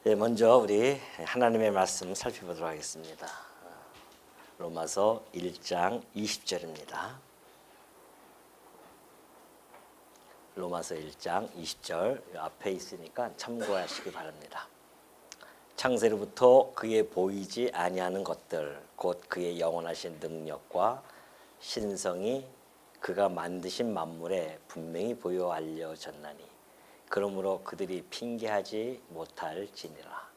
네, 먼저 우리 하나님의 말씀 살펴보도록 하겠습니다. 로마서 1장 20절입니다. 로마서 1장 20절 앞에 있으니까 참고하시기 바랍니다. 창세로부터 그의 보이지 아니하는 것들 곧 그의 영원하신 능력과 신성이 그가 만드신 만물에 분명히 보여 알려졌나니 그러므로 그들이 핑계하지 못할지니라.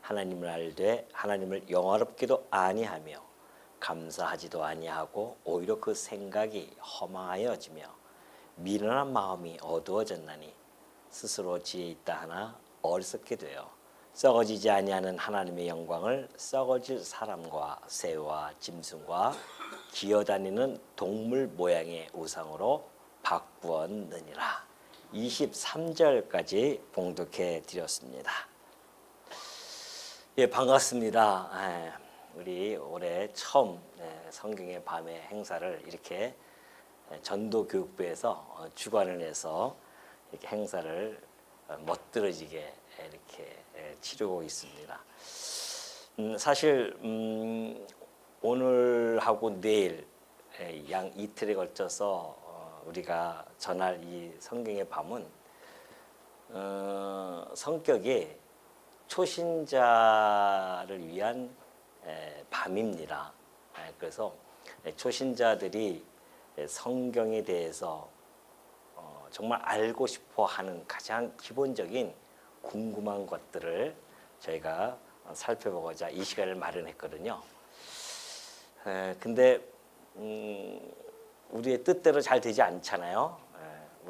하나님을 알되 하나님을 영화롭기도 아니하며 감사하지도 아니하고 오히려 그 생각이 허망하여지며 미련한 마음이 어두워졌나니 스스로 지혜 있다 하나 어리석게 되어 썩어지지 아니하는 하나님의 영광을 썩어질 사람과 새와 짐승과 기어다니는 동물 모양의 우상으로 바꾸었느니라. 23절까지 봉독해 드렸습니다. 예, 반갑습니다. 우리 올해 처음 성경의 밤의 행사를 이렇게 전도교육부에서 주관을 해서 이렇게 행사를 멋들어지게 이렇게 치르고 있습니다. 사실 오늘하고 내일 양 이틀에 걸쳐서 우리가 전할 이 성경의 밤은 성격이 초신자를 위한 밤입니다. 그래서 초신자들이 성경에 대해서 정말 알고 싶어 하는 가장 기본적인 궁금한 것들을 저희가 살펴보고자 이 시간을 마련했거든요. 근데 우리의 뜻대로 잘 되지 않잖아요.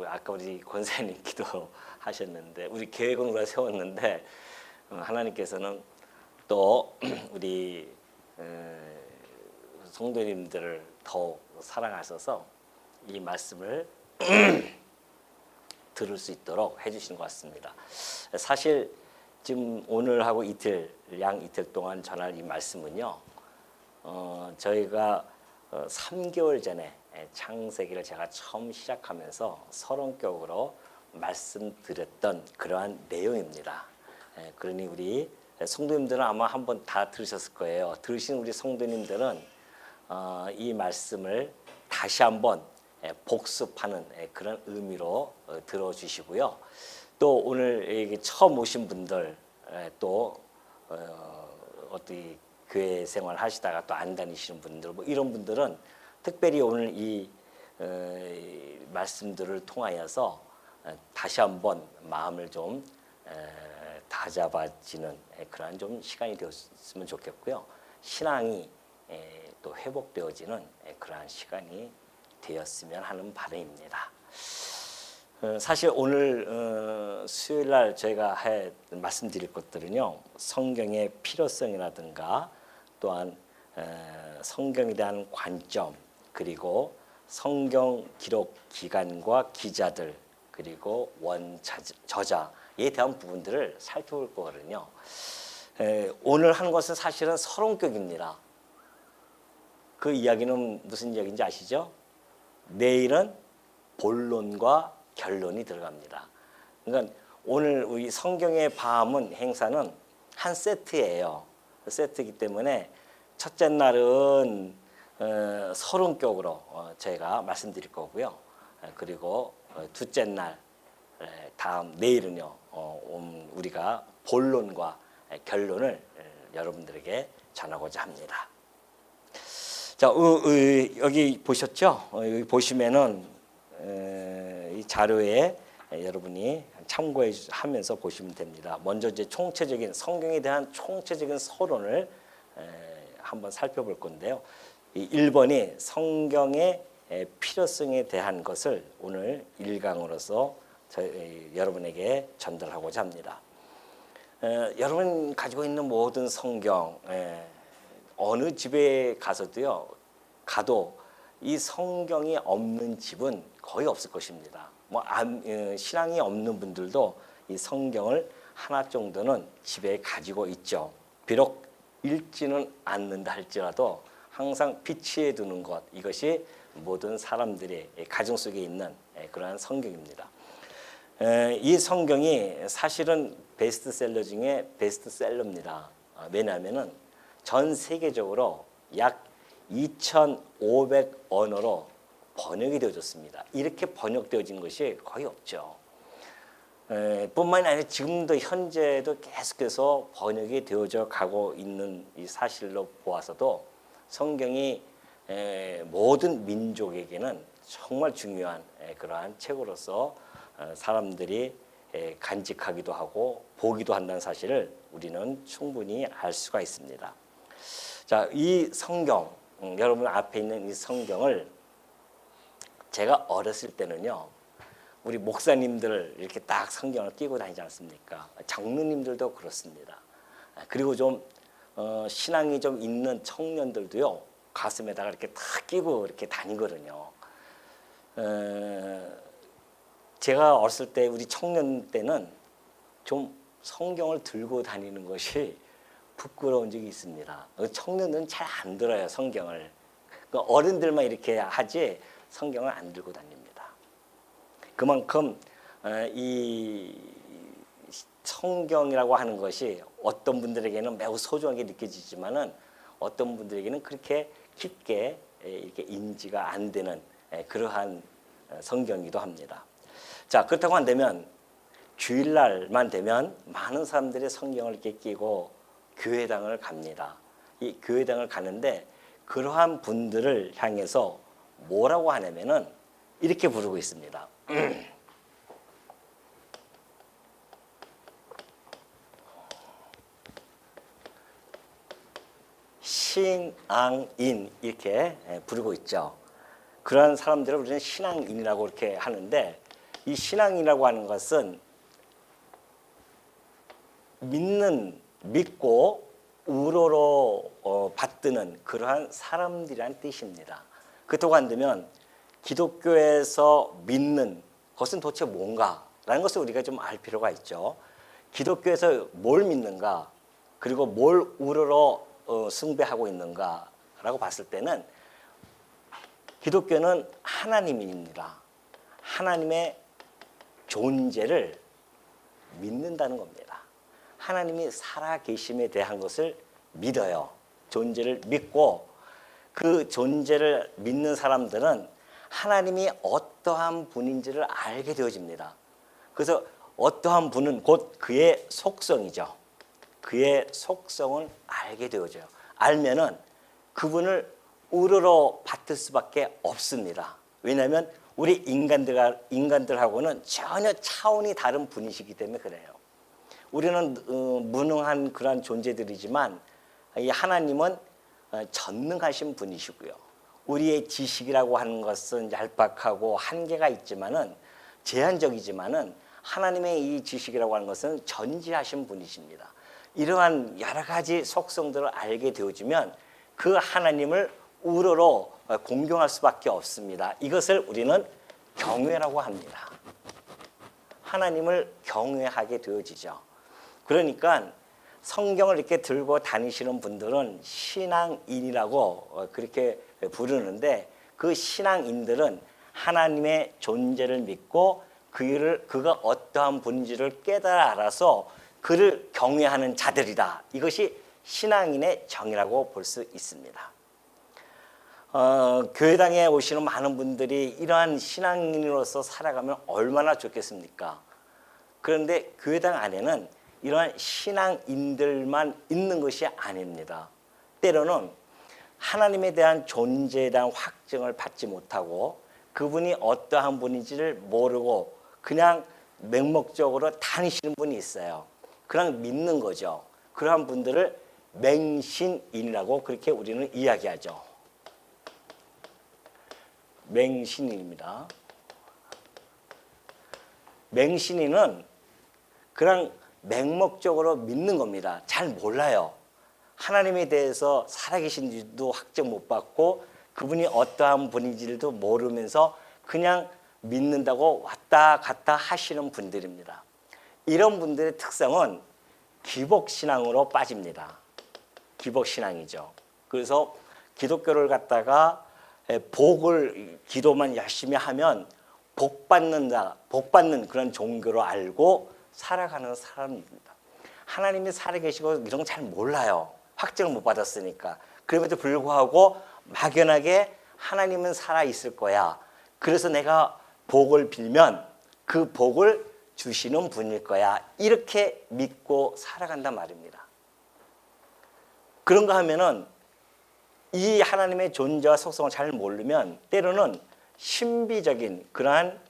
아까 우리 권사님 기도하셨는데 우리 계획은 우리가 세웠는데 하나님께서는 또 우리 성도님들을 더욱 사랑하셔서 이 말씀을 들을 수 있도록 해주신 것 같습니다. 사실 지금 오늘하고 양 이틀 동안 전할 이 말씀은요, 저희가 3개월 전에 창세기를 제가 처음 시작하면서 서론격으로 말씀드렸던 그러한 내용입니다. 그러니 우리 성도님들은 아마 한번 다 들으셨을 거예요. 들으신 우리 성도님들은 이 말씀을 다시 한번 복습하는 그런 의미로 들어주시고요. 또 오늘 처음 오신 분들 또 어떻게 교회 생활 하시다가 또 안 다니시는 분들 뭐 이런 분들은 특별히 오늘 이 말씀들을 통하여서 다시 한번 마음을 좀 다잡아지는 그러한 좀 시간이 되었으면 좋겠고요. 신앙이 또 회복되어지는 그러한 시간이 되었으면 하는 바람입니다. 사실 오늘 수요일 날 저희가 말씀드릴 것들은요, 성경의 필요성이라든가 또한 성경에 대한 관점, 그리고 성경 기록 기관과 기자들, 그리고 저자에 대한 부분들을 살펴볼 거거든요. 오늘 하는 것은 사실은 서론격입니다. 그 이야기는 무슨 이야기인지 아시죠? 내일은 본론과 결론이 들어갑니다. 그러니까 오늘 우리 성경의 밤은 행사는 한 세트예요. 세트이기 때문에 첫째 날은 서론격으로 제가 말씀드릴 거고요. 그리고 둘째 날 다음 내일은요, 우리가 본론과 결론을 여러분들에게 전하고자 합니다. 자, 여기 보셨죠? 여기 보시면은 이 자료에 여러분이 참고하면서 보시면 됩니다. 먼저 이제 성경에 대한 총체적인 서론을 한번 살펴볼 건데요. 1번이 성경의 필요성에 대한 것을 오늘 1강으로서 여러분에게 전달하고자 합니다. 여러분 가지고 있는 모든 성경, 어느 집에 가도 이 성경이 없는 집은 거의 없을 것입니다. 신앙이 없는 분들도 이 성경을 하나 정도는 집에 가지고 있죠. 비록 읽지는 않는다 할지라도 항상 비치해 두는 것, 이것이 모든 사람들의 가정 속에 있는 그러한 성경입니다. 이 성경이 사실은 베스트셀러 중에 베스트셀러입니다. 왜냐하면은 전 세계적으로 약 2,500 언어로 번역이 되어졌습니다. 이렇게 번역되어진 것이 거의 없죠. 뿐만이 아니라 지금도 현재도 계속해서 번역이 되어져 가고 있는 이 사실로 보아서도 성경이 모든 민족에게는 정말 중요한 그러한 책으로서 사람들이 간직하기도 하고 보기도 한다는 사실을 우리는 충분히 알 수가 있습니다. 자, 이 성경, 여러분 앞에 있는 이 성경을 제가 어렸을 때는요, 우리 목사님들 이렇게 딱 성경을 끼고 다니지 않습니까? 장로님들도 그렇습니다. 그리고 좀 신앙이 좀 있는 청년들도요, 가슴에다가 이렇게 탁 끼고 이렇게 다니거든요. 제가 어렸을 때 우리 청년 때는 좀 성경을 들고 다니는 것이 부끄러운 적이 있습니다. 청년들은 잘 안 들어요, 성경을. 어른들만 이렇게 하지 성경을 안 들고 다닙니다. 그만큼 이 성경이라고 하는 것이 어떤 분들에게는 매우 소중하게 느껴지지만은 어떤 분들에게는 그렇게 깊게 이렇게 인지가 안 되는 그러한 성경이기도 합니다. 자, 그렇다고 한다면 주일날만 되면 많은 사람들이 성경을 이렇게 끼고 교회당을 갑니다. 이 교회당을 가는데 그러한 분들을 향해서 뭐라고 하냐면은 이렇게 부르고 있습니다. 신앙인 이렇게 부르고 있죠. 그런 사람들을 우리는 신앙인이라고 이렇게 하는데 이 신앙이라고 하는 것은 믿고 우러러 받드는 그러한 사람들이란 뜻입니다. 그렇다고 한다면 기독교에서 믿는 것은 도대체 뭔가라는 것을 우리가 좀 알 필요가 있죠. 기독교에서 뭘 믿는가, 그리고 뭘 우러러 숭배하고 있는가라고 봤을 때는 기독교는 하나님입니다. 하나님의 존재를 믿는다는 겁니다. 하나님이 살아계심에 대한 것을 믿어요. 존재를 믿고 그 존재를 믿는 사람들은 하나님이 어떠한 분인지를 알게 되어집니다. 그래서 어떠한 분은 곧 그의 속성이죠. 그의 속성을 알게 되어져요. 알면은 그분을 우러러 받을 수밖에 없습니다. 왜냐하면 우리 인간들하고는 전혀 차원이 다른 분이시기 때문에 그래요. 우리는 무능한 그러한 존재들이지만 이 하나님은 전능하신 분이시고요. 우리의 지식이라고 하는 것은 얄팍하고 한계가 있지만은 제한적이지만은 하나님의 이 지식이라고 하는 것은 전지하신 분이십니다. 이러한 여러 가지 속성들을 알게 되어지면 그 하나님을 우러러 공경할 수밖에 없습니다. 이것을 우리는 경외라고 합니다. 하나님을 경외하게 되어지죠. 그러니까 성경을 이렇게 들고 다니시는 분들은 신앙인이라고 그렇게 부르는데 그 신앙인들은 하나님의 존재를 믿고 그가 어떠한 분인지를 깨달아 알아서 그를 경외하는 자들이다. 이것이 신앙인의 정의라고 볼 수 있습니다. 교회당에 오시는 많은 분들이 이러한 신앙인으로서 살아가면 얼마나 좋겠습니까? 그런데 교회당 안에는 이러한 신앙인들만 있는 것이 아닙니다. 때로는 하나님에 대한 존재에 대한 확증을 받지 못하고 그분이 어떠한 분인지를 모르고 그냥 맹목적으로 다니시는 분이 있어요. 그냥 믿는 거죠. 그러한 분들을 맹신인이라고 그렇게 우리는 이야기하죠. 맹신인입니다. 맹신인은 그냥 맹목적으로 믿는 겁니다. 잘 몰라요. 하나님에 대해서 살아계신지도 확정 못 받고 그분이 어떠한 분인지도 모르면서 그냥 믿는다고 왔다 갔다 하시는 분들입니다. 이런 분들의 특성은 기복신앙으로 빠집니다. 기복신앙이죠. 그래서 기독교를 갖다가 기도만 열심히 하면 복 받는 그런 종교로 알고 살아가는 사람입니다. 하나님이 살아계시고 이런 거 잘 몰라요. 확증을 못 받았으니까. 그럼에도 불구하고 막연하게 하나님은 살아있을 거야. 그래서 내가 복을 빌면 그 복을 주시는 분일 거야. 이렇게 믿고 살아간단 말입니다. 그런가 하면은 이 하나님의 존재와 속성을 잘 모르면 때로는 신비적인 그러한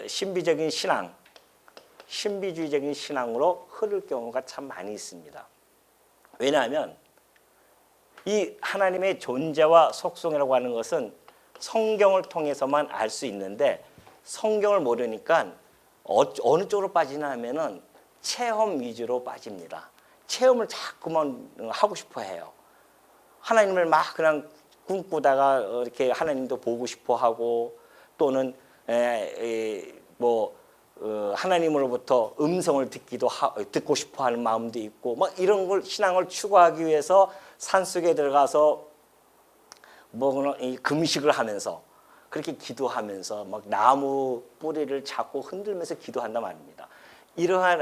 신비적인 신앙, 신비주의적인 신앙으로 흐를 경우가 참 많이 있습니다. 왜냐하면 이 하나님의 존재와 속성이라고 하는 것은 성경을 통해서만 알 수 있는데 성경을 모르니까 어느 쪽으로 빠지나 하면은 체험 위주로 빠집니다. 체험을 자꾸만 하고 싶어 해요. 하나님을 막 그냥 꿈꾸다가 이렇게 하나님도 보고 싶어 하고 또는 하나님으로부터 음성을 듣고 싶어 하는 마음도 있고 막 이런 걸 신앙을 추구하기 위해서 산속에 들어가서 금식을 하면서 그렇게 기도하면서 막 나무 뿌리를 잡고 흔들면서 기도한단 말입니다.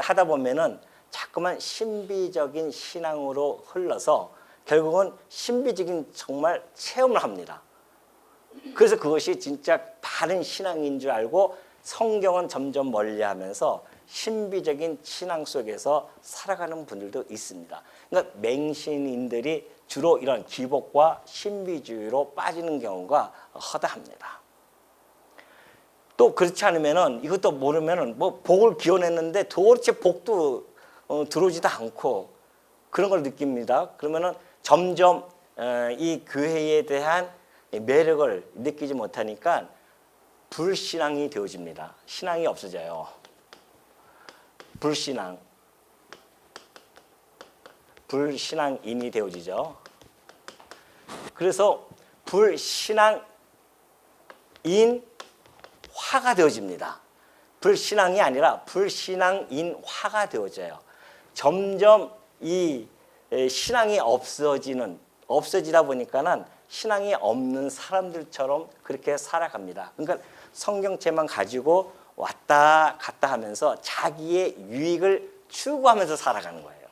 하다 보면은 자꾸만 신비적인 신앙으로 흘러서 결국은 신비적인 정말 체험을 합니다. 그래서 그것이 진짜 바른 신앙인 줄 알고 성경은 점점 멀리하면서 신비적인 신앙 속에서 살아가는 분들도 있습니다. 그러니까 맹신인들이 주로 이런 기복과 신비주의로 빠지는 경우가 허다합니다. 또 그렇지 않으면은 이것도 모르면은 뭐 복을 기원했는데 도대체 복도 들어오지도 않고 그런 걸 느낍니다. 그러면은 점점 이 교회에 대한 매력을 느끼지 못하니까 불신앙이 되어집니다. 신앙이 없어져요. 불신앙인이 되어지죠. 그래서 불신앙인화가 되어집니다. 불신앙이 아니라 불신앙인화가 되어져요. 점점 이 신앙이 없어지다 보니까는 신앙이 없는 사람들처럼 그렇게 살아갑니다. 그러니까 성경책만 가지고 왔다 갔다 하면서 자기의 유익을 추구하면서 살아가는 거예요.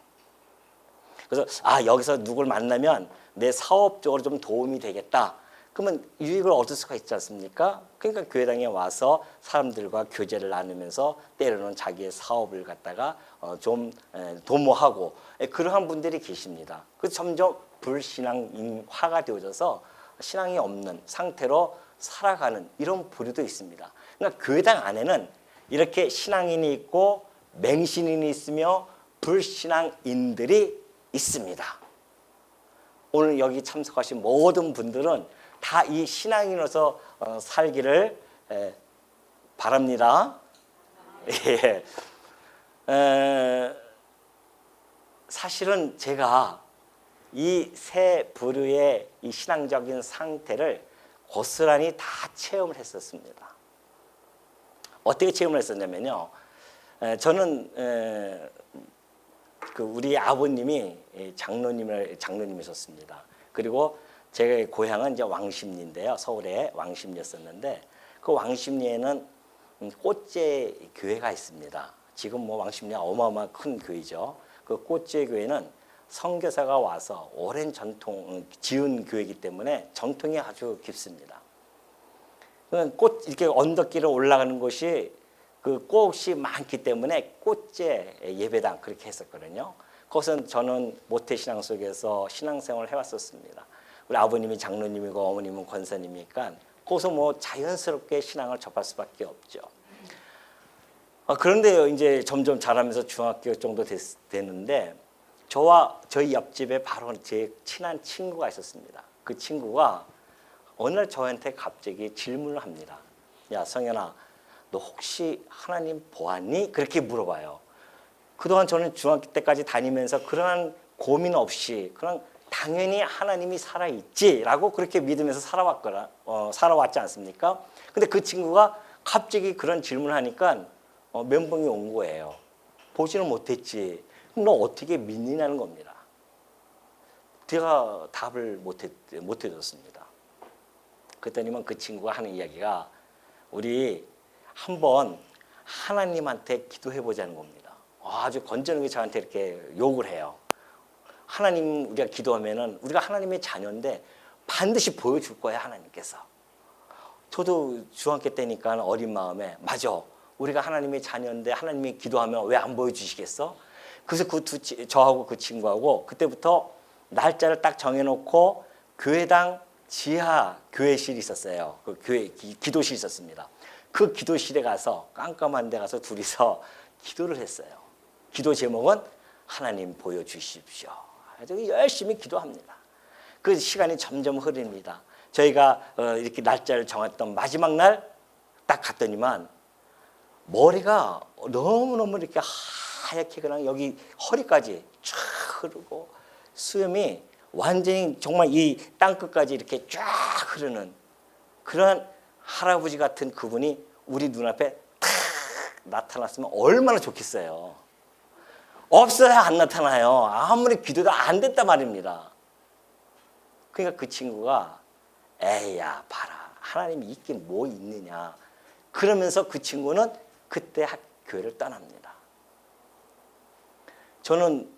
그래서 여기서 누굴 만나면 내 사업적으로 좀 도움이 되겠다. 그러면 유익을 얻을 수가 있지 않습니까? 그러니까 교회당에 와서 사람들과 교제를 나누면서 때로는 자기의 사업을 갖다가 좀 도모하고 그러한 분들이 계십니다. 그래서 점점 불신앙인화가 되어져서 신앙이 없는 상태로 살아가는 이런 부류도 있습니다. 그러니까 교회당 안에는 이렇게 신앙인이 있고 맹신인이 있으며 불신앙인들이 있습니다. 오늘 여기 참석하신 모든 분들은 다 이 신앙인으로서 살기를 바랍니다. 예. 사실은 제가 이 세 부류의 이 신앙적인 상태를 고스란히 다 체험을 했었습니다. 어떻게 체험을 했었냐면요. 저는 우리 아버님이 장로님이셨습니다. 그리고 제 고향은 이제 왕십리인데요. 서울에 왕십리였었는데 그 왕십리에는 꽃제 교회가 있습니다. 지금 뭐 왕십리가 어마어마한 큰 교회죠. 그 꽃제 교회는 선교사가 와서 오랜 전통 지은 교회이기 때문에 전통이 아주 깊습니다. 꽃 이렇게 언덕길을 올라가는 곳이 그 꽃이 많기 때문에 꽃제 예배당 그렇게 했었거든요. 그것은 저는 모태신앙 속에서 신앙생활을 해왔었습니다. 우리 아버님이 장로님이고 어머님은 권사님이니까 거기서 뭐 자연스럽게 신앙을 접할 수밖에 없죠. 그런데 이제 점점 자라면서 중학교 정도 됐는데 저희 옆집에 바로 제 친한 친구가 있었습니다. 그 친구가 어느 날 저한테 갑자기 질문을 합니다. 야, 성현아, 너 혹시 하나님 보았니? 그렇게 물어봐요. 그동안 저는 중학교 때까지 다니면서 그러한 고민 없이 그냥 당연히 하나님이 살아있지라고 그렇게 믿으면서 살아왔지 않습니까? 근데 그 친구가 갑자기 그런 질문을 하니까 멘붕이 온 거예요. 보지는 못했지. 그럼 너 어떻게 믿느냐는 겁니다. 제가 답을 못 해줬습니다. 그랬더니만 그 친구가 하는 이야기가 우리 한번 하나님한테 기도해 보자는 겁니다. 아주 건전하게 저한테 이렇게 욕을 해요. 하나님 우리가 기도하면은 우리가 하나님의 자녀인데 반드시 보여줄 거야 하나님께서. 저도 중학교 때니까 어린 마음에 맞아. 우리가 하나님의 자녀인데 하나님이 기도하면 왜 안 보여주시겠어? 그래서 저하고 그 친구하고 그때부터 날짜를 딱 정해놓고 교회당 지하 교회실이 있었어요. 그 교회 기도실이 있었습니다. 그 기도실에 가서 깜깜한 데 가서 둘이서 기도를 했어요. 기도 제목은 하나님 보여주십시오. 아주 열심히 기도합니다. 그 시간이 점점 흐릅니다. 저희가 이렇게 날짜를 정했던 마지막 날 딱 갔더니만 머리가 너무너무 이렇게 하얗게 그냥 여기 허리까지 쫙 흐르고 수염이 완전히 정말 이 땅끝까지 이렇게 쫙 흐르는 그런 할아버지 같은 그분이 우리 눈앞에 탁 나타났으면 얼마나 좋겠어요. 없어야 안 나타나요. 아무리 기도도 안 됐단 말입니다. 그러니까 그 친구가 에이야 봐라 하나님이 있긴 뭐 있느냐 그러면서 그 친구는 그때 교회를 떠납니다. 저는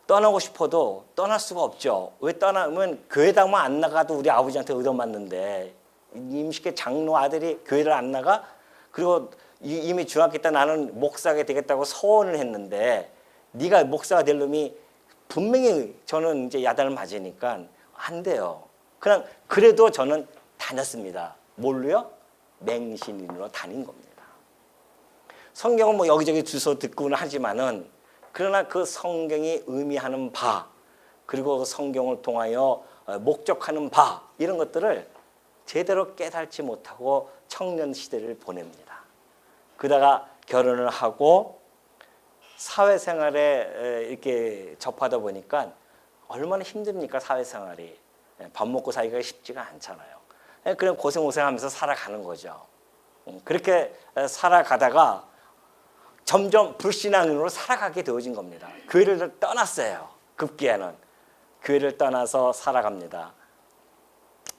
떠나고 싶어도 떠날 수가 없죠. 왜 떠나면 교회당만 안 나가도 우리 아버지한테 얻어맞는데 임식회 장로 아들이 교회를 안 나가? 그리고 이미 중학교 때 나는 목사가 되겠다고 소원을 했는데 네가 목사가 될 놈이 분명히 저는 이제 야단을 맞으니까 안 돼요. 그냥 그래도 저는 다녔습니다. 뭘로요? 맹신인으로 다닌 겁니다. 성경은 뭐 여기저기 주소 듣고는 하지만은 그러나 그 성경이 의미하는 바 그리고 성경을 통하여 목적하는 바 이런 것들을 제대로 깨달지 못하고 청년 시대를 보냅니다. 그러다가 결혼을 하고 사회생활에 이렇게 접하다 보니까 얼마나 힘듭니까 사회생활이. 밥 먹고 살기가 쉽지가 않잖아요. 그냥 고생하면서 살아가는 거죠. 그렇게 살아가다가 점점 불신앙으로 살아가게 되어진 겁니다. 교회를 떠났어요. 급기야는. 교회를 떠나서 살아갑니다.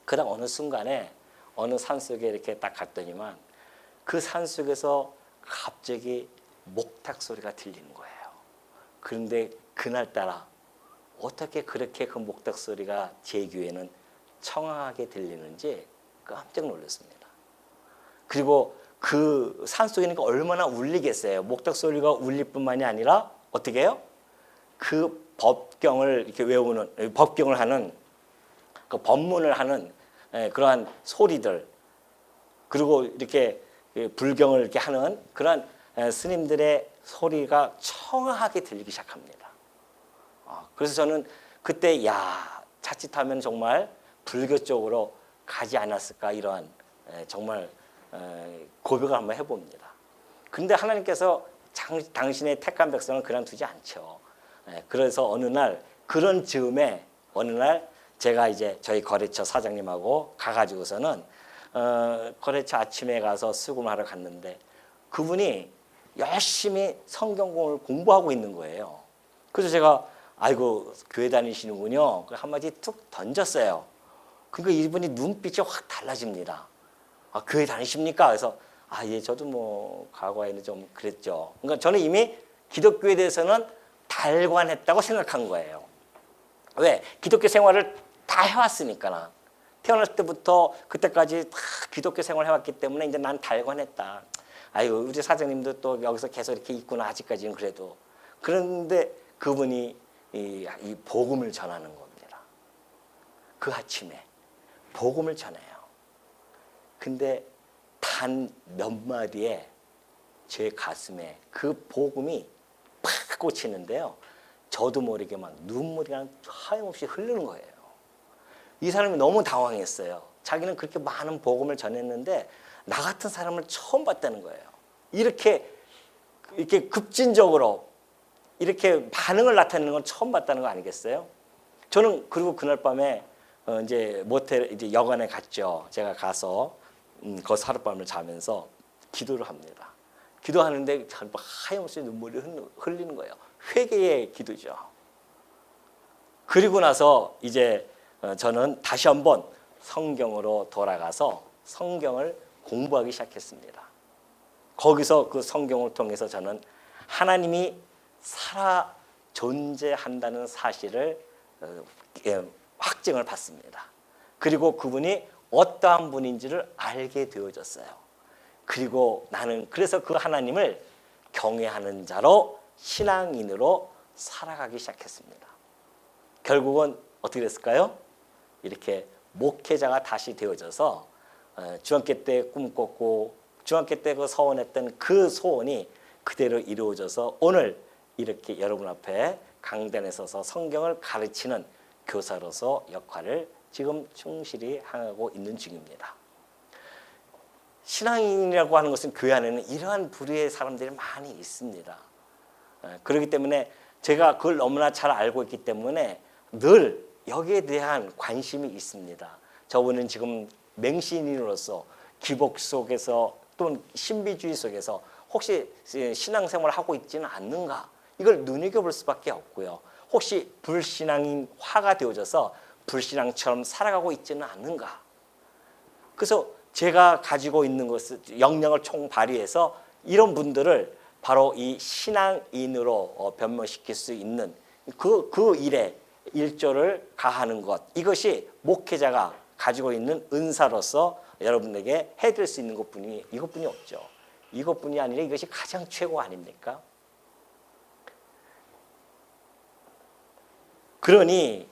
그러다 어느 순간에 어느 산속에 이렇게 딱 갔더니만 그 산속에서 갑자기 목탁 소리가 들리는 거예요. 그런데 그날따라 어떻게 그렇게 그 목탁 소리가 제 귀에는 청아하게 들리는지 깜짝 놀랐습니다. 그리고 그 산속이니까 얼마나 울리겠어요. 목탁 소리가 울릴 뿐만이 아니라 어떻게 해요? 그 법경을 이렇게 외우는 법경을 하는 그 법문을 하는 그러한 소리들 그리고 이렇게 불경을 이렇게 하는 그런 스님들의 소리가 청아하게 들리기 시작합니다. 그래서 저는 그때 야 자칫하면 정말 불교 쪽으로 가지 않았을까 이러한 정말 고백을 한번 해봅니다. 그런데 하나님께서 당신의 택한 백성을 그냥 두지 않죠. 그래서 어느 날 그런 즈음에 어느 날 제가 이제 저희 거래처 사장님하고 가가지고서는 거래처 아침에 가서 수금하러 갔는데 그분이 열심히 성경공을 공부하고 있는 거예요. 그래서 제가 아이고 교회 다니시는군요. 한마디 툭 던졌어요. 그러니까 이분이 눈빛이 확 달라집니다. 아, 교회 다니십니까? 그래서 아, 예, 저도 뭐 과거에는 좀 그랬죠. 그러니까 저는 이미 기독교에 대해서는 달관했다고 생각한 거예요. 왜? 기독교 생활을 다 해왔으니까. 태어났을 때부터 그때까지 다 기독교 생활을 해왔기 때문에 이제 난 달관했다. 아유, 우리 사장님도 또 여기서 계속 이렇게 있구나, 아직까지는 그래도. 그런데 그분이 이 복음을 전하는 겁니다. 그 아침에 복음을 전해요. 근데 단 몇 마디에 제 가슴에 그 복음이 팍 꽂히는데요. 저도 모르게 막 눈물이 그냥 하염없이 흐르는 거예요. 이 사람이 너무 당황했어요. 자기는 그렇게 많은 복음을 전했는데 나 같은 사람을 처음 봤다는 거예요. 이렇게 급진적으로 이렇게 반응을 나타내는 건 처음 봤다는 거 아니겠어요? 저는 그리고 그날 밤에 이제 모텔 이제 여관에 갔죠. 제가 가서 거기서 하룻밤을 자면서 기도를 합니다. 기도하는데 하염없이 눈물이 흘리는 거예요. 회개의 기도죠. 그리고 나서 이제 저는 다시 한번 성경으로 돌아가서 성경을 공부하기 시작했습니다. 거기서 그 성경을 통해서 저는 하나님이 살아 존재한다는 사실을 확증을 받습니다. 그리고 그분이 어떠한 분인지를 알게 되어졌어요. 그리고 나는 그래서 그 하나님을 경외하는 자로 신앙인으로 살아가기 시작했습니다. 결국은 어떻게 됐을까요? 이렇게 목회자가 다시 되어져서 중학교 때 꿈꿨고 중학교 때 그 소원했던 그 소원이 그대로 이루어져서 오늘 이렇게 여러분 앞에 강단에 서서 성경을 가르치는 교사로서 역할을 지금 충실히 하고 있는 중입니다. 신앙인이라고 하는 것은 교회 안에는 이러한 부류의 사람들이 많이 있습니다. 그렇기 때문에 제가 그걸 너무나 잘 알고 있기 때문에 늘 여기에 대한 관심이 있습니다. 저분은 지금 맹신인으로서 기복 속에서 또는 신비주의 속에서 혹시 신앙생활을 하고 있지는 않는가? 이걸 눈여겨볼 수밖에 없고요. 혹시 불신앙인화가 되어져서 불신앙처럼 살아가고 있지는 않는가? 그래서 제가 가지고 있는 것을 역량을 총발휘해서 이런 분들을 바로 이 신앙인으로 변모시킬 수 있는 그 일에 일조를 가하는 것, 이것이 목회자가 가지고 있는 은사로서 여러분에게 해드릴 수 있는 이것뿐이 없죠. 이것뿐이 아니라 이것이 가장 최고 아닙니까? 그러니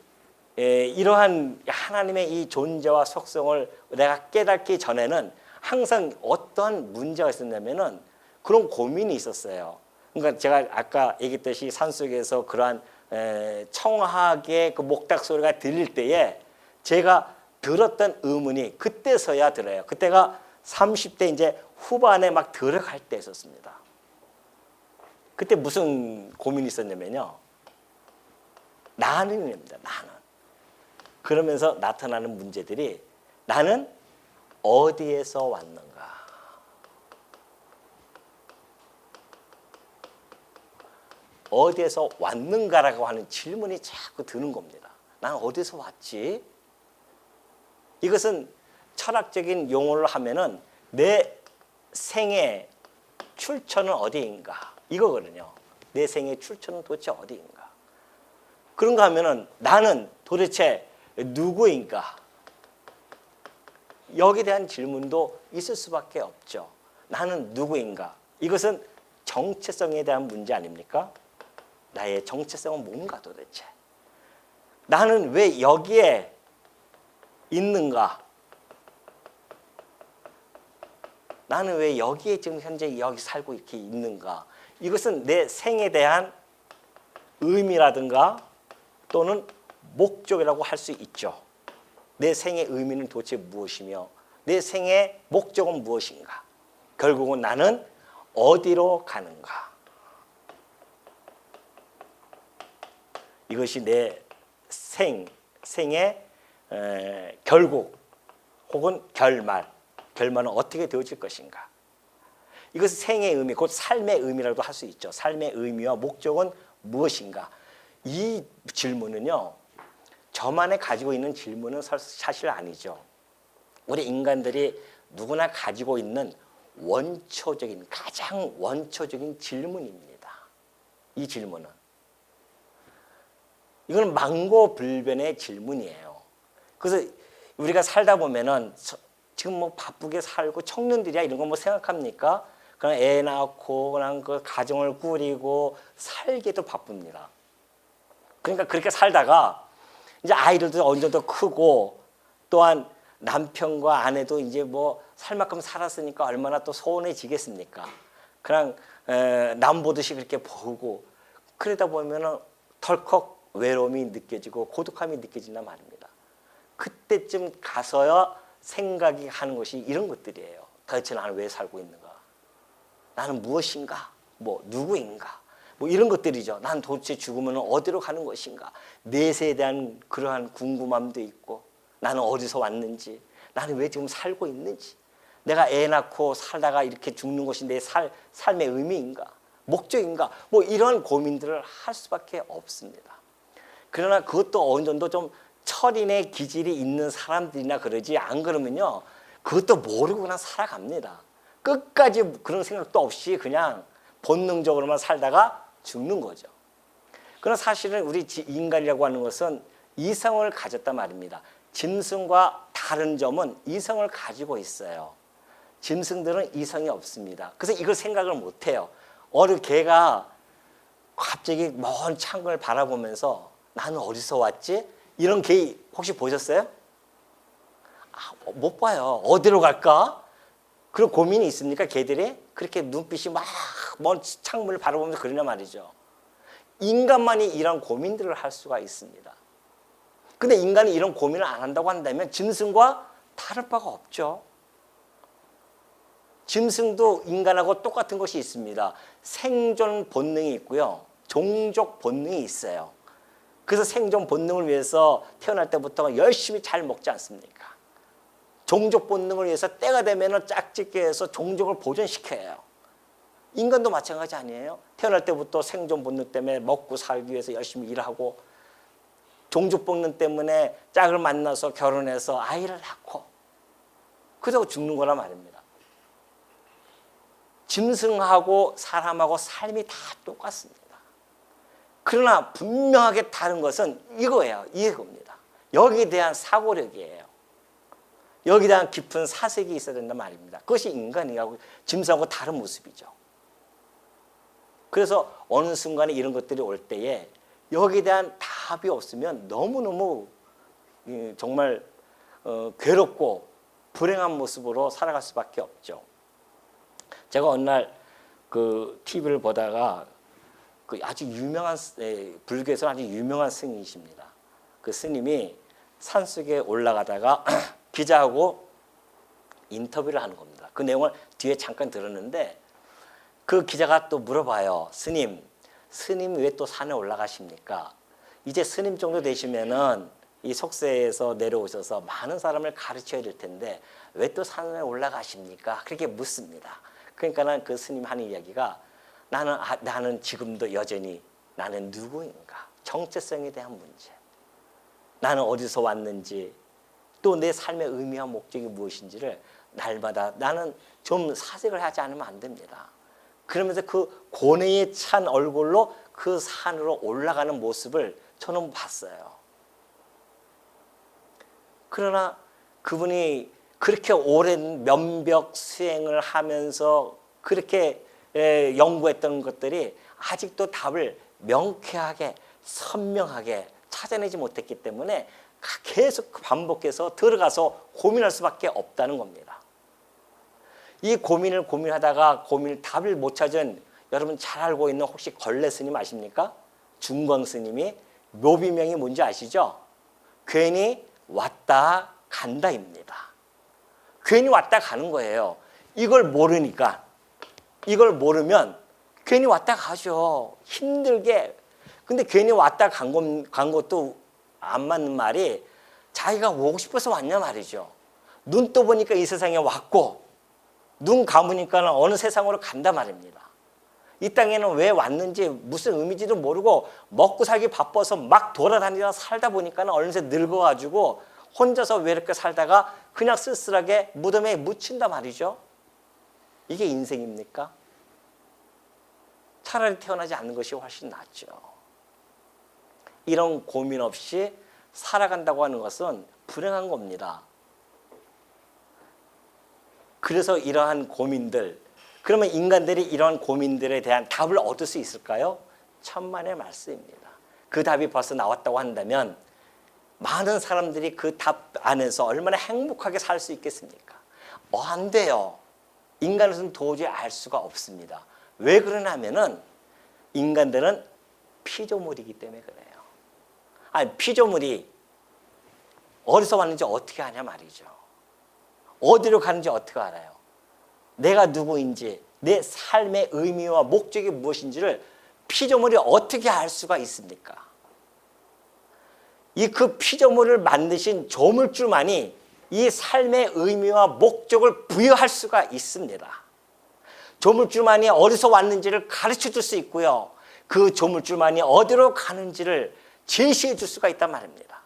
이러한 하나님의 이 존재와 속성을 내가 깨닫기 전에는 항상 어떤 문제가 있었냐면은 그런 고민이 있었어요. 그러니까 제가 아까 얘기했듯이 산속에서 그러한 청하게 그 목닭 소리가 들릴 때에 제가 들었던 의문이 그때서야 들어요. 그때가 30대 이제 후반에 막 들어갈 때였었습니다. 그때 무슨 고민이 있었냐면요. 나는입니다. 나는. 그러면서 나타나는 문제들이 나는 어디에서 왔는가? 어디에서 왔는가라고 하는 질문이 자꾸 드는 겁니다. 나는 어디서 왔지? 이것은 철학적인 용어를 하면은 내 생의 출처는 어디인가? 이거거든요. 내 생의 출처는 도대체 어디인가? 그런가 하면은 나는 도대체 누구인가? 여기에 대한 질문도 있을 수밖에 없죠. 나는 누구인가? 이것은 정체성에 대한 문제 아닙니까? 나의 정체성은 뭔가 도대체? 나는 왜 여기에 있는가? 나는 왜 여기에 지금 현재 여기 살고 이렇게 있는가? 이것은 내 생에 대한 의미라든가 또는 목적이라고 할 수 있죠. 내 생의 의미는 도대체 무엇이며 내 생의 목적은 무엇인가? 결국은 나는 어디로 가는가? 이것이 내 생의 결국 혹은 결말은 어떻게 되어질 것인가? 이것은 생의 의미, 곧 삶의 의미라고도 할 수 있죠. 삶의 의미와 목적은 무엇인가? 이 질문은요. 저만의 가지고 있는 질문은 사실 아니죠. 우리 인간들이 누구나 가지고 있는 가장 원초적인 질문입니다. 이 질문은. 이건 망고불변의 질문이에요. 그래서 우리가 살다 보면은 지금 뭐 바쁘게 살고 청년들이야 이런 거 뭐 생각합니까? 그냥 애 낳고 그냥 그 가정을 꾸리고 살기도 바쁩니다. 그러니까 그렇게 살다가 이제 아이들도 어느 정도 크고 또한 남편과 아내도 이제 뭐 살 만큼 살았으니까 얼마나 또 소원해지겠습니까? 그냥 남 보듯이 그렇게 보고 그러다 보면은 덜컥 외로움이 느껴지고 고독함이 느껴진단 말입니다. 그때쯤 가서야 생각이 하는 것이 이런 것들이에요. 도대체 나는 왜 살고 있는가? 나는 무엇인가? 뭐 누구인가? 뭐 이런 것들이죠. 난 도대체 죽으면 어디로 가는 것인가? 내세에 대한 그러한 궁금함도 있고 나는 어디서 왔는지 나는 왜 지금 살고 있는지 내가 애 낳고 살다가 이렇게 죽는 것이 내 삶의 의미인가? 목적인가? 뭐 이런 고민들을 할 수밖에 없습니다. 그러나 그것도 어느 정도 좀 철인의 기질이 있는 사람들이나 그러지 안 그러면요. 그것도 모르고 그냥 살아갑니다. 끝까지 그런 생각도 없이 그냥 본능적으로만 살다가 죽는 거죠. 그러나 사실은 우리 인간이라고 하는 것은 이성을 가졌단 말입니다. 짐승과 다른 점은 이성을 가지고 있어요. 짐승들은 이성이 없습니다. 그래서 이걸 생각을 못해요. 어느 개가 갑자기 먼 창을 바라보면서 나는 어디서 왔지? 이런 개 혹시 보셨어요? 못 봐요. 어디로 갈까? 그런 고민이 있습니까? 개들이? 그렇게 눈빛이 막 먼 창문을 바라보면서 그러냐 말이죠. 인간만이 이런 고민들을 할 수가 있습니다. 근데 인간이 이런 고민을 안 한다고 한다면 짐승과 다를 바가 없죠. 짐승도 인간하고 똑같은 것이 있습니다. 생존 본능이 있고요. 종족 본능이 있어요. 그래서 생존 본능을 위해서 태어날 때부터 열심히 잘 먹지 않습니까? 종족 본능을 위해서 때가 되면 짝짓기 해서 종족을 보존시켜요. 인간도 마찬가지 아니에요? 태어날 때부터 생존 본능 때문에 먹고 살기 위해서 열심히 일하고 종족 본능 때문에 짝을 만나서 결혼해서 아이를 낳고 그러고 죽는 거란 말입니다. 짐승하고 사람하고 삶이 다 똑같습니다. 그러나 분명하게 다른 것은 이거예요. 이겁니다. 여기에 대한 사고력이에요. 여기에 대한 깊은 사색이 있어야 된단 말입니다. 그것이 인간이하고 짐승하고 다른 모습이죠. 그래서 어느 순간에 이런 것들이 올 때에 여기에 대한 답이 없으면 너무너무 정말 괴롭고 불행한 모습으로 살아갈 수밖에 없죠. 제가 어느 날 그 TV를 보다가 그 아주 유명한 불교에서 아주 유명한 스님이십니다. 그 스님이 산속에 올라가다가 기자하고 인터뷰를 하는 겁니다. 그 내용을 뒤에 잠깐 들었는데 그 기자가 또 물어봐요. 스님 왜 또 산에 올라가십니까? 이제 스님 정도 되시면은 이 속세에서 내려오셔서 많은 사람을 가르쳐야 될 텐데 왜 또 산에 올라가십니까? 그렇게 묻습니다. 그러니까 그 스님 하는 이야기가 나는 지금도 여전히 나는 누구인가? 정체성에 대한 문제. 나는 어디서 왔는지 또 내 삶의 의미와 목적이 무엇인지를 날마다 나는 좀 사색을 하지 않으면 안 됩니다. 그러면서 그 고뇌에 찬 얼굴로 그 산으로 올라가는 모습을 저는 봤어요. 그러나 그분이 그렇게 오랜 면벽 수행을 하면서 그렇게 연구했던 것들이 아직도 답을 명쾌하게 선명하게 찾아내지 못했기 때문에 계속 반복해서 들어가서 고민할 수밖에 없다는 겁니다. 이 고민하다가 답을 못 찾은 여러분 잘 알고 있는 혹시 걸레 스님 아십니까? 중광 스님이 묘비명이 뭔지 아시죠? 괜히 왔다 간다입니다. 괜히 왔다 가는 거예요. 이걸 모르면 괜히 왔다 가죠. 힘들게. 근데 괜히 왔다 간 것도 안 맞는 말이 자기가 오고 싶어서 왔냐 말이죠. 눈 떠보니까 이 세상에 왔고 눈 감으니까 어느 세상으로 간다 말입니다. 이 땅에는 왜 왔는지 무슨 의미인지도 모르고 먹고 살기 바빠서 막 돌아다니다 살다 보니까 어느새 늙어가지고 혼자서 외롭게 살다가 그냥 쓸쓸하게 무덤에 묻힌다 말이죠. 이게 인생입니까? 차라리 태어나지 않는 것이 훨씬 낫죠. 이런 고민 없이 살아간다고 하는 것은 불행한 겁니다. 그래서 이러한 고민들, 그러면 인간들이 이러한 고민들에 대한 답을 얻을 수 있을까요? 천만의 말씀입니다. 그 답이 벌써 나왔다고 한다면 많은 사람들이 그 답 안에서 얼마나 행복하게 살 수 있겠습니까? 안 돼요. 인간은 도저히 알 수가 없습니다. 왜 그러냐면은 인간들은 피조물이기 때문에 그래요. 아니, 피조물이 어디서 왔는지 어떻게 아냐 말이죠. 어디로 가는지 어떻게 알아요? 내가 누구인지, 내 삶의 의미와 목적이 무엇인지를 피조물이 어떻게 알 수가 있습니까? 그 피조물을 만드신 조물주만이 이 삶의 의미와 목적을 부여할 수가 있습니다. 조물주만이 어디서 왔는지를 가르쳐 줄 수 있고요. 그 조물주만이 어디로 가는지를 제시해 줄 수가 있단 말입니다.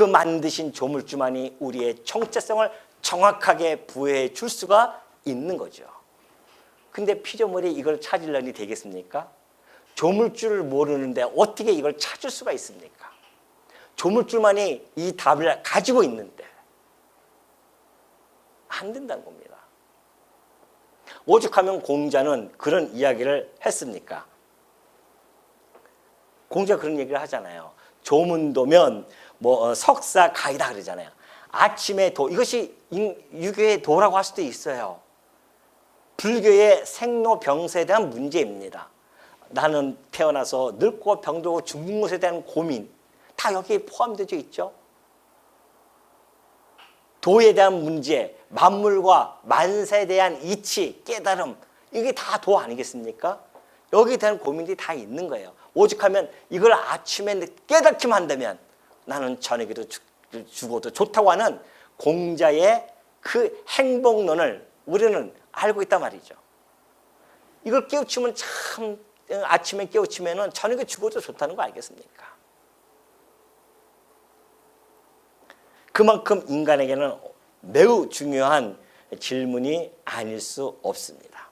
그 만드신 조물주만이 우리의 정체성을 정확하게 부여해 줄 수가 있는 거죠. 근데 피조물이 이걸 찾으려니 되겠습니까? 조물주를 모르는데 어떻게 이걸 찾을 수가 있습니까? 조물주만이 이 답을 가지고 있는데 안 된다는 겁니다. 오죽하면 공자는 그런 이야기를 했습니까? 공자가 그런 얘기를 하잖아요. 조문도면 뭐 석사가이다 그러잖아요. 아침에 도, 이것이 유교의 도라고 할 수도 있어요. 불교의 생로병사에 대한 문제입니다. 나는 태어나서 늙고 병들고 죽는 것에 대한 고민 다 여기에 포함되어 있죠. 도에 대한 문제, 만물과 만사에 대한 이치, 깨달음, 이게 다 도 아니겠습니까? 여기에 대한 고민들이 다 있는 거예요. 오죽하면 이걸 아침에 깨닫기만 한다면 나는 저녁에도 죽어도 좋다고 하는 공자의 그 행복론을 우리는 알고 있단 말이죠. 이걸 깨우치면 참, 아침에 깨우치면 저녁에 죽어도 좋다는 거 알겠습니까? 그만큼 인간에게는 매우 중요한 질문이 아닐 수 없습니다.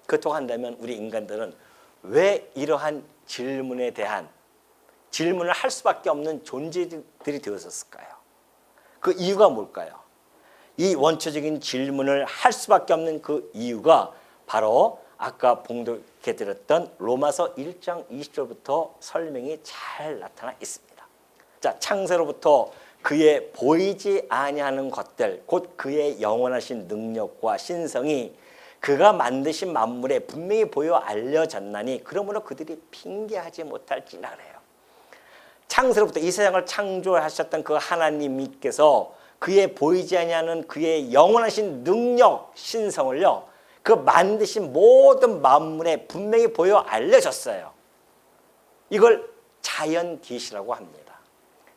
그렇다고 한다면 우리 인간들은 왜 이러한 질문에 대한 질문을 할 수밖에 없는 존재들이 되었을까요? 그 이유가 뭘까요? 이 원초적인 질문을 할 수밖에 없는 그 이유가 바로 아까 봉독해드렸던 로마서 1장 20절부터 설명이 잘 나타나 있습니다. 자, 창세로부터 그의 보이지 아니하는 것들, 곧 그의 영원하신 능력과 신성이 그가 만드신 만물에 분명히 보여 알려졌나니 그러므로 그들이 핑계하지 못할지라 그래요. 창세로부터 이 세상을 창조하셨던 그 하나님께서 그의 보이지 아니하는 그의 영원하신 능력, 신성을요, 그 만드신 모든 만물에 분명히 보여 알려졌어요. 이걸 자연 계시라고 합니다.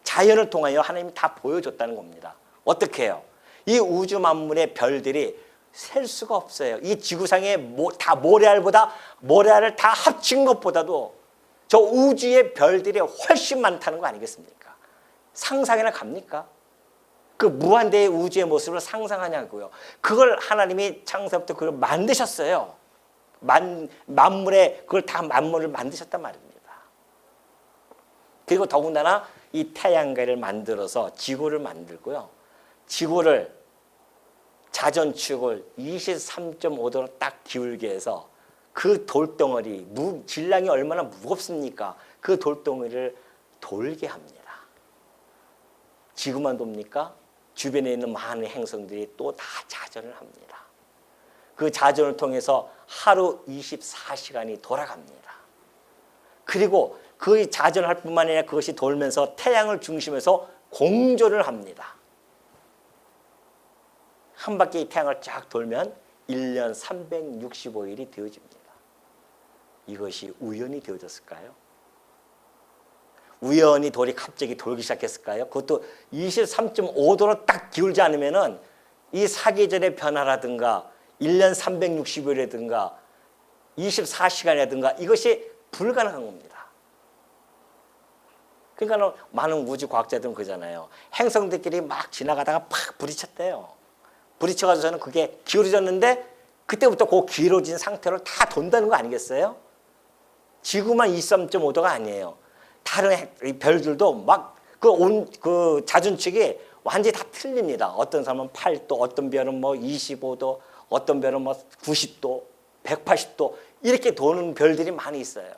자연을 통하여 하나님이 다 보여줬다는 겁니다. 어떻게 해요? 이 우주 만물의 별들이 셀 수가 없어요. 이 지구상의 다 모래알을 다 합친 것보다도 저 우주의 별들이 훨씬 많다는 거 아니겠습니까? 상상이나 갑니까? 그 무한대의 우주의 모습을 상상하냐고요. 그걸 하나님이 창세부터 그걸 만드셨어요. 만물에 그걸 다 만물을 만드셨단 말입니다. 그리고 더군다나 이 태양계를 만들어서 지구를 만들고요. 지구를 자전축을 23.5도로 딱 기울게 해서 그 돌덩어리, 질량이 얼마나 무겁습니까? 그 돌덩어리를 돌게 합니다. 지구만 돕니까? 주변에 있는 많은 행성들이 또 다 자전을 합니다. 그 자전을 통해서 하루 24시간이 돌아갑니다. 그리고 그 자전을 할 뿐만 아니라 그것이 돌면서 태양을 중심에서 공조를 합니다. 한 바퀴 태양을 쫙 돌면 1년 365일이 되어집니다. 이것이 우연히 되어졌을까요? 우연히 돌이 갑자기 돌기 시작했을까요? 그것도 23.5도로 딱 기울지 않으면은 이 사계절의 변화라든가 1년 365일이라든가 24시간이라든가 이것이 불가능한 겁니다. 그러니까 많은 우주 과학자들은 그러잖아요. 행성들끼리 막 지나가다가 팍 부딪혔대요. 부딪혀가지고서는 그게 기울어졌는데 그때부터 그 기울어진 상태로 다 돈다는 거 아니겠어요? 지구만 23.5도가 아니에요. 다른 별들도 막 그 자전축이 완전히 다 틀립니다. 어떤 사람은 8도, 어떤 별은 뭐 25도, 어떤 별은 뭐 90도, 180도 이렇게 도는 별들이 많이 있어요.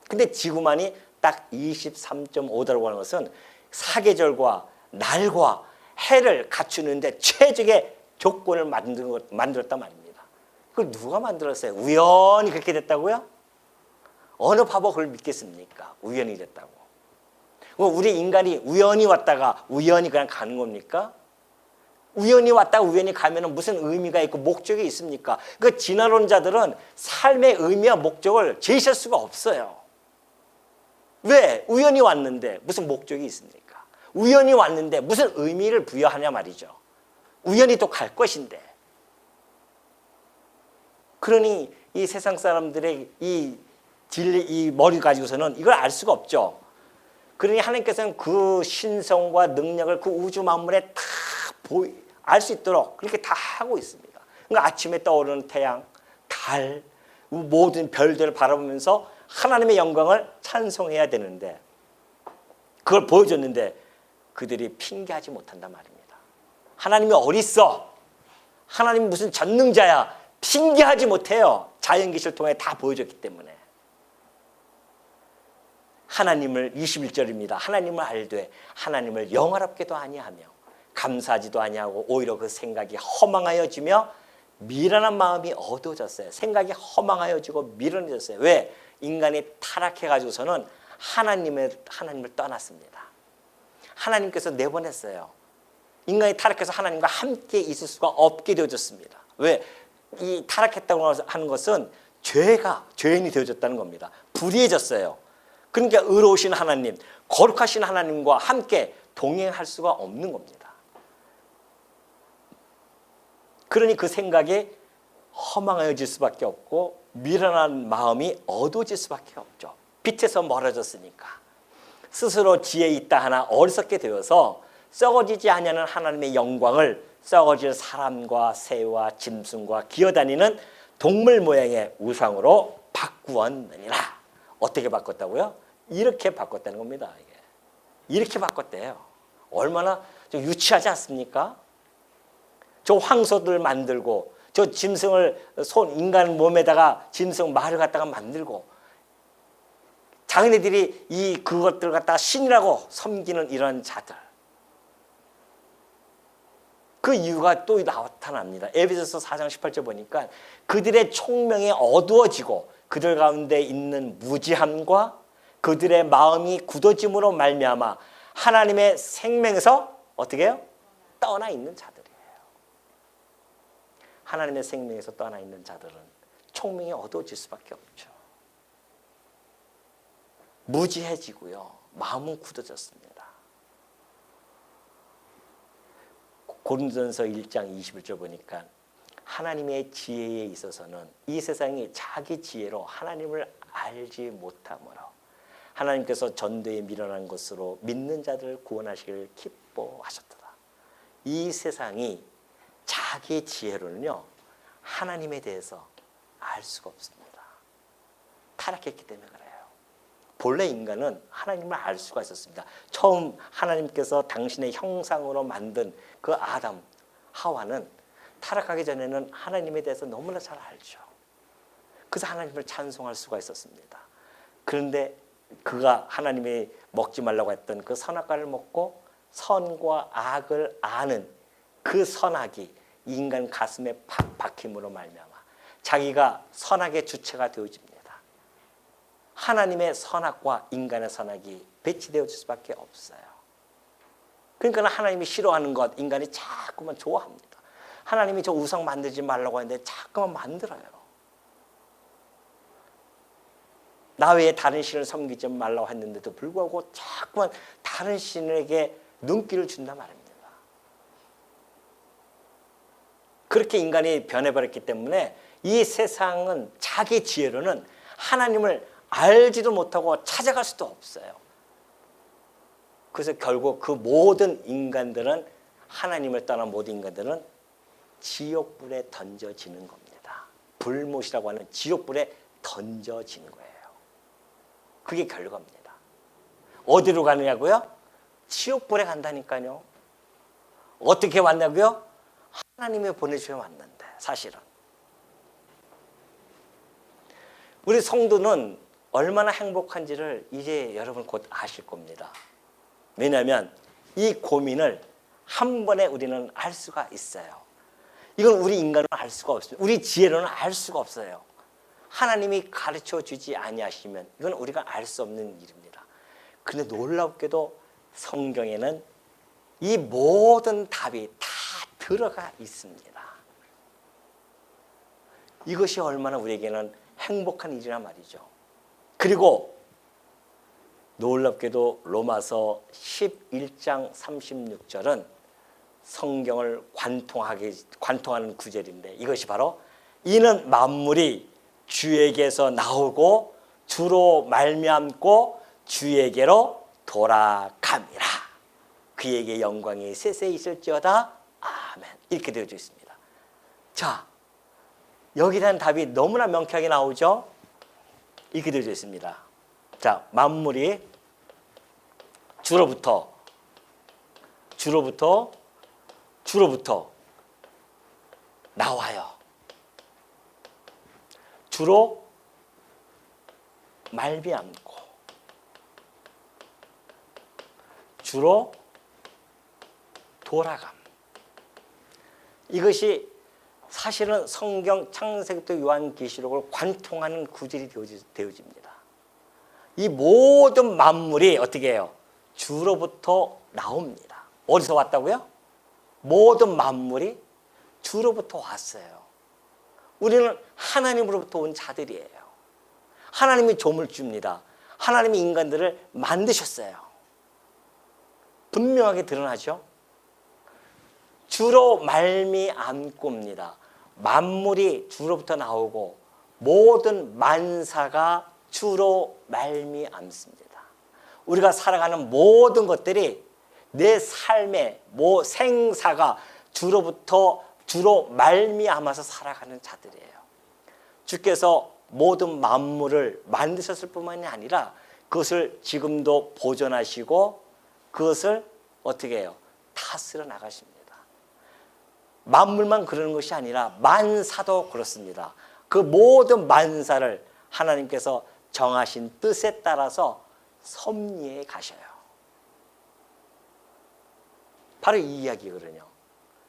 근데 지구만이 딱 23.5도라고 하는 것은 사계절과 날과 해를 갖추는데 최적의 조건을 만들었단 말입니다. 그걸 누가 만들었어요? 우연히 그렇게 됐다고요? 어느 바보 그걸 믿겠습니까? 우연히 됐다고. 우리 인간이 우연히 왔다가 우연히 그냥 가는 겁니까? 우연히 왔다가 우연히 가면 무슨 의미가 있고 목적이 있습니까? 그 진화론자들은 삶의 의미와 목적을 제시할 수가 없어요. 왜? 우연히 왔는데 무슨 목적이 있습니까? 우연히 왔는데 무슨 의미를 부여하냐 말이죠. 우연히 또 갈 것인데. 그러니 이 세상 사람들의 이 머리 가지고서는 이걸 알 수가 없죠. 그러니 하나님께서는 그 신성과 능력을 그 우주 만물에 다 알 수 있도록 그렇게 다 하고 있습니다. 그러니까 아침에 떠오르는 태양, 달, 모든 별들을 바라보면서 하나님의 영광을 찬송해야 되는데 그걸 보여줬는데 그들이 핑계하지 못한단 말입니다. 하나님이 어딨어? 하나님이 무슨 전능자야? 핑계하지 못해요. 자연계시를 통해 다 보여줬기 때문에. 하나님을 21절입니다. 하나님을 알되 하나님을 영화롭게도 아니하며 감사하지도 아니하고 오히려 그 생각이 허망하여지며 미련한 마음이 어두워졌어요. 생각이 허망하여지고 미련해졌어요. 왜? 인간이 타락해가지고서는 하나님을 떠났습니다. 하나님께서 내보냈어요. 인간이 타락해서 하나님과 함께 있을 수가 없게 되어졌습니다. 왜? 이 타락했다고 하는 것은 죄인이 되어졌다는 겁니다. 불의해졌어요. 그러니까 의로우신 하나님, 거룩하신 하나님과 함께 동행할 수가 없는 겁니다. 그러니 그 생각이 허망해질 수밖에 없고 미련한 마음이 어두워질 수밖에 없죠. 빛에서 멀어졌으니까. 스스로 지혜 있다 하나 어리석게 되어서 썩어지지 아니하는 하나님의 영광을 썩어질 사람과 새와 짐승과 기어다니는 동물 모양의 우상으로 바꾸었느니라. 어떻게 바꿨다고요? 이렇게 바꿨다는 겁니다. 이게. 이렇게 바꿨대요. 얼마나 좀 유치하지 않습니까? 저 황소들 만들고 저 짐승을 인간 몸에다가 짐승 말을 갖다가 만들고 자기네들이 그것들 갖다가 신이라고 섬기는 이런 자들. 그 이유가 또 나타납니다. 에베소서 4장 18절 보니까 그들의 총명이 어두워지고 그들 가운데 있는 무지함과 그들의 마음이 굳어짐으로 말미암아 하나님의 생명에서 어떻게 해요? 떠나 있는 자들이에요. 하나님의 생명에서 떠나 있는 자들은 총명이 어두워질 수밖에 없죠. 무지해지고요. 마음은 굳어졌습니다. 고린도전서 1장 21절 보니까 하나님의 지혜에 있어서는 이 세상이 자기 지혜로 하나님을 알지 못하므로 하나님께서 전도에 미련한 것으로 믿는 자들을 구원하시기를 기뻐하셨도다. 이 세상이 자기 지혜로는요 하나님에 대해서 알 수가 없습니다. 타락했기 때문에 그래요. 본래 인간은 하나님을 알 수가 있었습니다. 처음 하나님께서 당신의 형상으로 만든 그 아담, 하와는 타락하기 전에는 하나님에 대해서 너무나 잘 알죠. 그래서 하나님을 찬송할 수가 있었습니다. 그런데 그가 하나님이 먹지 말라고 했던 그 선악과를 먹고 선과 악을 아는 그 선악이 인간 가슴에 팍 박힘으로 말미암아 자기가 선악의 주체가 되어집니다. 하나님의 선악과 인간의 선악이 배치되어질 수밖에 없어요. 그러니까 하나님이 싫어하는 것 인간이 자꾸만 좋아합니다. 하나님이 저 우상 만들지 말라고 하는데 자꾸만 만들어요. 나 외에 다른 신을 섬기지 말라고 했는데도 불구하고 자꾸만 다른 신에게 눈길을 준단 말입니다. 그렇게 인간이 변해버렸기 때문에 이 세상은 자기 지혜로는 하나님을 알지도 못하고 찾아갈 수도 없어요. 그래서 결국 그 모든 인간들은 하나님을 떠난 모든 인간들은 지옥불에 던져지는 겁니다. 불못이라고 하는 지옥불에 던져지는 거예요. 그게 결과입니다. 어디로 가느냐고요? 지옥불에 간다니까요. 어떻게 왔냐고요? 하나님이 보내주셔 왔는데 사실은. 우리 성도는 얼마나 행복한지를 이제 여러분 곧 아실 겁니다. 왜냐하면 이 고민을 한 번에 우리는 알 수가 있어요. 이건 우리 인간은 알 수가 없습니다. 우리 지혜로는 알 수가 없어요. 하나님이 가르쳐 주지 아니하시면 이건 우리가 알 수 없는 일입니다. 그런데 놀랍게도 성경에는 이 모든 답이 다 들어가 있습니다. 이것이 얼마나 우리에게는 행복한 일이란 말이죠. 그리고 놀랍게도 로마서 11장 36절은 성경을 관통하는 구절인데 이것이 바로 이는 만물이 주에게서 나오고 주로 말미암고 주에게로 돌아감이라. 그에게 영광이 세세히 있을지어다. 아멘. 이렇게 되어져 있습니다. 자, 여기에 대한 답이 너무나 명쾌하게 나오죠. 이렇게 되어져 있습니다. 자, 만물이 주로부터 나와요. 주로 말미암고 주로 돌아감. 이것이 사실은 성경 창세기부터 요한계시록을 관통하는 구절이 되어집니다. 이 모든 만물이 어떻게 해요? 주로부터 나옵니다. 어디서 왔다고요? 모든 만물이 주로부터 왔어요. 우리는 하나님으로부터 온 자들이에요. 하나님이 조물주입니다. 하나님이 인간들을 만드셨어요. 분명하게 드러나죠. 주로 말미암고입니다. 만물이 주로부터 나오고 모든 만사가 주로 말미암습니다. 우리가 살아가는 모든 것들이 내 삶의 생사가 주로 말미암아서 살아가는 자들이에요. 주께서 모든 만물을 만드셨을 뿐만이 아니라 그것을 지금도 보존하시고 그것을 어떻게 해요? 다스려 나가십니다. 만물만 그러는 것이 아니라 만사도 그렇습니다. 그 모든 만사를 하나님께서 정하신 뜻에 따라서 섭리해 가셔요. 바로 이 이야기거든요.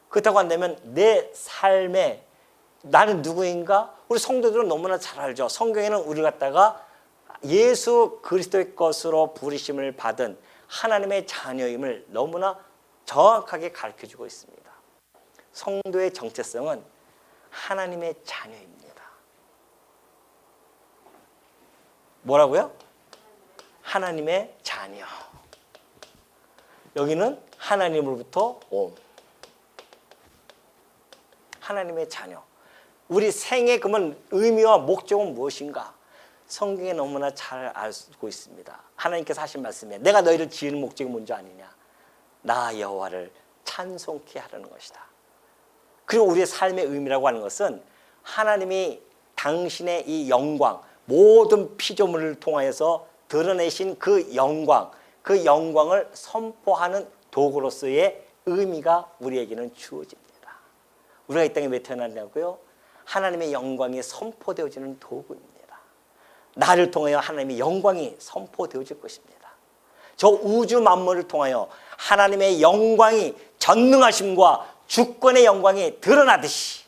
그렇다고 한다면 내 삶에 나는 누구인가? 우리 성도들은 너무나 잘 알죠. 성경에는 우리를 갖다가 예수 그리스도의 것으로 부르심을 받은 하나님의 자녀임을 너무나 정확하게 가르쳐주고 있습니다. 성도의 정체성은 하나님의 자녀입니다. 뭐라고요? 하나님의 자녀. 여기는 하나님으로부터 옴. 하나님의 자녀. 우리 생의 그러면 의미와 목적은 무엇인가? 성경에 너무나 잘 알고 있습니다. 하나님께서 하신 말씀에 내가 너희를 지은 목적이 뭔지 아느냐? 나 여호와를 찬송케 하려는 것이다. 그리고 우리의 삶의 의미라고 하는 것은 하나님이 당신의 이 영광, 모든 피조물을 통하여서 드러내신 그 영광을 선포하는 도구로서의 의미가 우리에게는 주어집니다. 우리가 이 땅에 왜 태어났냐고요? 하나님의 영광이 선포되어지는 도구입니다. 나를 통하여 하나님의 영광이 선포되어질 것입니다. 저 우주 만물을 통하여 하나님의 영광이 전능하심과 주권의 영광이 드러나듯이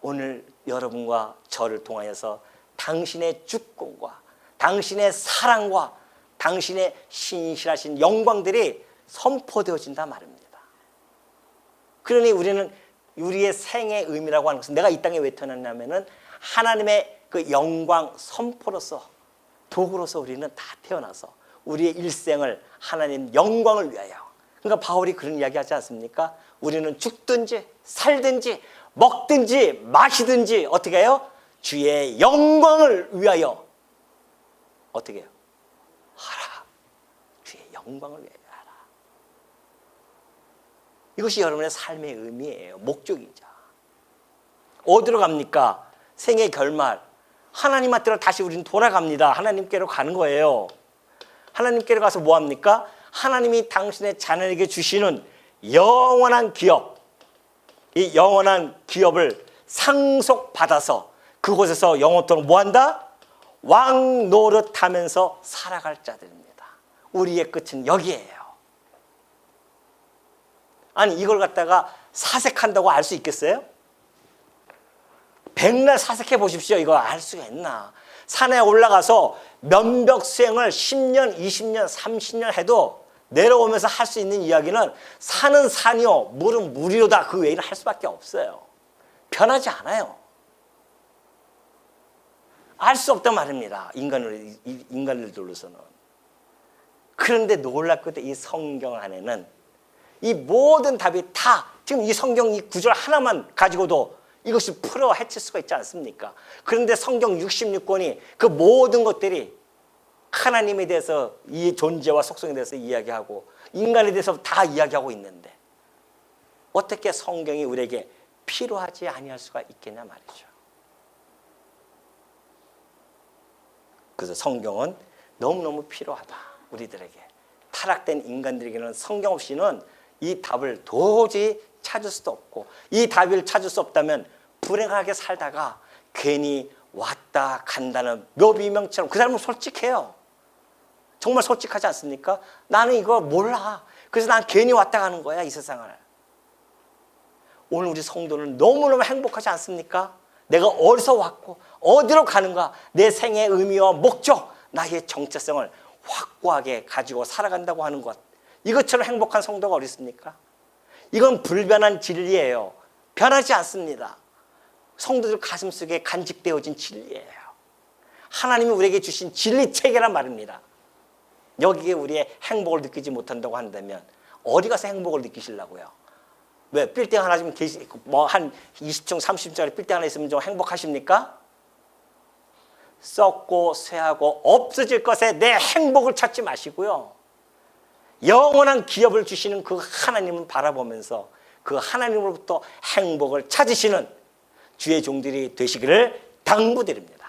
오늘 여러분과 저를 통하여서 당신의 주권과 당신의 사랑과 당신의 신실하신 영광들이 선포되어진단 말입니다. 그러니 우리는 우리의 생의 의미라고 하는 것은 내가 이 땅에 왜 태어났냐면은 하나님의 그 영광 선포로서 도구로서 우리는 다 태어나서 우리의 일생을 하나님 영광을 위하여. 그러니까 바울이 그런 이야기 하지 않습니까? 우리는 죽든지 살든지 먹든지 마시든지 어떻게 해요? 주의 영광을 위하여 어떻게 해요? 하라. 주의 영광을 위하여 하라. 이것이 여러분의 삶의 의미예요. 목적이죠. 어디로 갑니까? 생의 결말. 하나님한테로 다시 우리는 돌아갑니다. 하나님께로 가는 거예요. 하나님께로 가서 뭐합니까? 하나님이 당신의 자녀에게 주시는 영원한 기업, 이 영원한 기업을 상속받아서 그곳에서 영원토록 뭐한다? 왕 노릇하면서 살아갈 자들입니다. 우리의 끝은 여기에요. 아니 이걸 갖다가 사색한다고 알 수 있겠어요? 백날 사색해 보십시오. 이거 알 수가 있나? 산에 올라가서 면벽 수행을 10년, 20년, 30년 해도 내려오면서 할 수 있는 이야기는 산은 산이요, 물은 물이로다. 그 외에는 할 수밖에 없어요. 변하지 않아요. 알 수 없단 말입니다. 인간들로서는. 그런데 놀랍게도 이 성경 안에는 이 모든 답이 다 지금 이 성경 이 구절 하나만 가지고도 이것을 풀어 헤칠 수가 있지 않습니까? 그런데 성경 66권이 그 모든 것들이 하나님에 대해서 이 존재와 속성에 대해서 이야기하고 인간에 대해서 다 이야기하고 있는데 어떻게 성경이 우리에게 필요하지 아니할 수가 있겠냐 말이죠. 그래서 성경은 너무너무 필요하다. 우리들에게. 타락된 인간들에게는 성경 없이는 이 답을 도저히 찾을 수도 없고 이 답을 찾을 수 없다면 불행하게 살다가 괜히 왔다 간다는 묘비명처럼 그 사람은 솔직해요. 정말 솔직하지 않습니까? 나는 이거 몰라. 그래서 난 괜히 왔다 가는 거야 이 세상을. 오늘 우리 성도는 너무너무 행복하지 않습니까? 내가 어디서 왔고 어디로 가는가 내 생의 의미와 목적 나의 정체성을 확고하게 가지고 살아간다고 하는 것 이것처럼 행복한 성도가 어디 있습니까? 이건 불변한 진리예요. 변하지 않습니다. 성도들 가슴속에 간직되어진 진리예요. 하나님이 우리에게 주신 진리 체계란 말입니다. 여기에 우리의 행복을 느끼지 못한다고 한다면 어디 가서 행복을 느끼시려고요? 왜? 빌딩 하나 좀 한 20층 30층짜리 빌딩 하나 있으면 좀 행복하십니까? 썩고 쇠하고 없어질 것에 내 행복을 찾지 마시고요. 영원한 기업을 주시는 그 하나님을 바라보면서 그 하나님으로부터 행복을 찾으시는 주의 종들이 되시기를 당부드립니다.